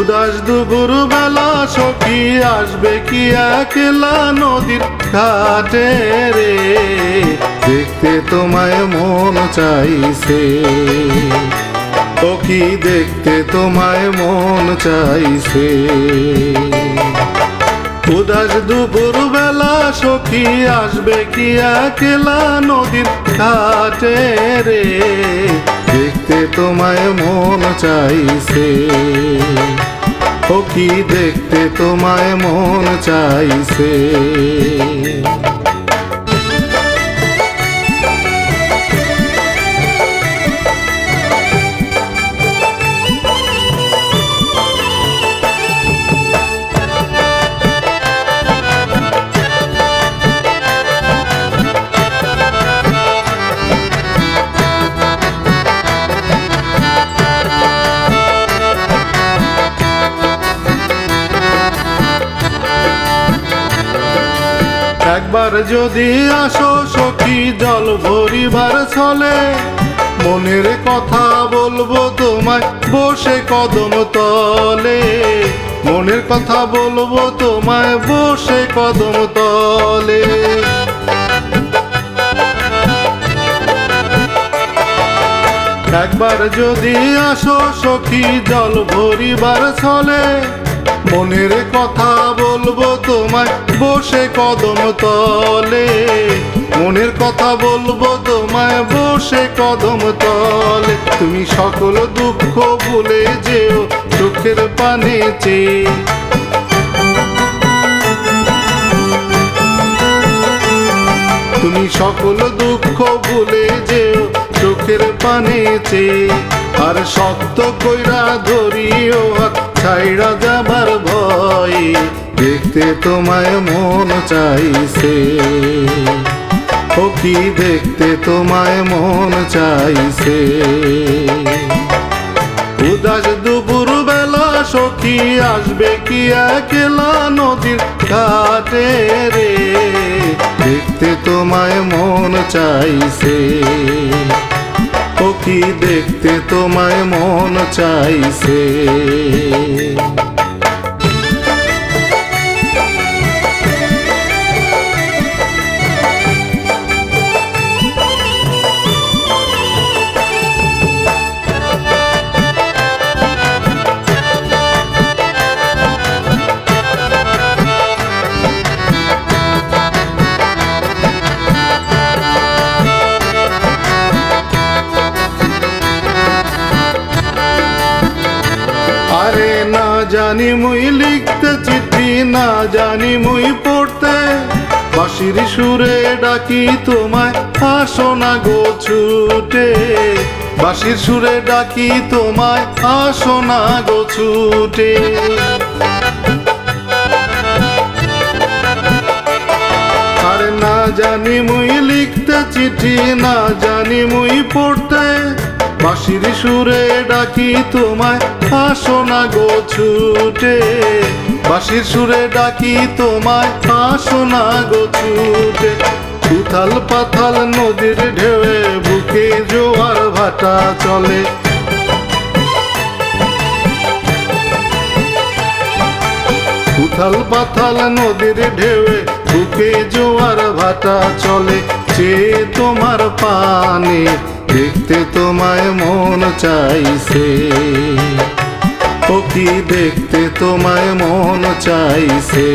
উদাস দুপুর বেলা সখী আসবে কি একলা নদীর ঘাটে রে, দেখতে তোমায় মন চাইছে সখী, দেখতে তোমায় মন চাইছে। উদাস দুপুর বেলা সখী আসবে কি একলা নদীর ঘাটে রে, দেখতে তোমায় মন চাইছে সখী, দেখতে তোমায় মন চাইছে। একবার যদি আসো সখী জল ভরিবার ছলে, মনের কথা বলবো তোমায় বসে কদম তলে, মনের কথা বলবো তোমায় বসে কদম তলে। একবার যদি আসো সখী জল ভরিবার ছলে, মনের কথা বলবো তোমায় বসে কদম তলে, মনের কথা বলবো তোমায় বসে কদম তলে। তুমি সকল দুঃখ ভুলে যেও চোখের পানে চেয়ে, তুমি সকল দুঃখ ভুলে যেও চোখের পানে চেয়ে। আর শক্ত কইরা ধরিও ছাইড়া যাবার ভয়ে, দেখতে তোমায় মন চাইছে সখী, দেখতে তোমায় মন চাইছে। উদাস দুপুর বেলা সখী আসবে কি একলা নদীর ঘাটে রে, দেখতে তোমায় মন চাইছে সখী, দেখতে তোমায় মন চাইছে। আরে না জানি মুই লিখতে চিঠি, না জানি মুই পড়তে, বাঁশির সুরে ডাকি তোমায় আসো না গো ছুটে, বাঁশির সুরে ডাকি তোমায় আসো না গো ছুটে। আরে না জানি মুই লিখতে চিঠি, না জানি মুই পড়তে, বাঁশির সুরে ডাকি তোমায় আসো না গো ছুটে, বাঁশির সুরে ডাকি তোমায় আসো না গো ছুটে। উথাল পাথাল নদীর ঢেউয়ে বুকে জোয়ার ভাটা চলে, উথাল পাথাল নদীর ঢেউয়ে বুকে জোয়ার ভাটা চলে। চেয়ে তোমার পানে দেখতে তোমায় মন চাইছে সখী, দেখতে তোমায় মন চাইছে।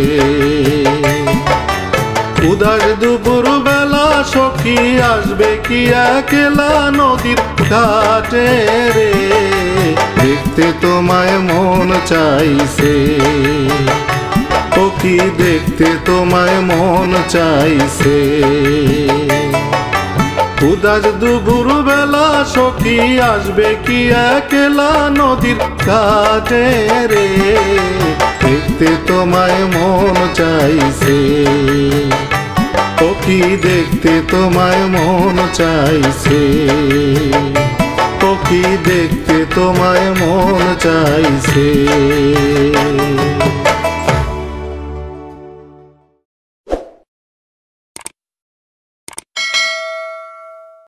উদাস দুপুর বেলা সখী আসবে কি একলা নদীর ঘাটে রে, দেখতে তোমায় মন চাইছে সখী, দেখতে তোমায় মন চাইছে। উদাস দুপুর বেলা সখী আসবে কি একলা নদীর ঘাটে রে, দেখতে তোমায় মন চাইছে সখী, দেখতে তোমায় মন চাইছে সখী, দেখতে তোমায় মন চাইছে।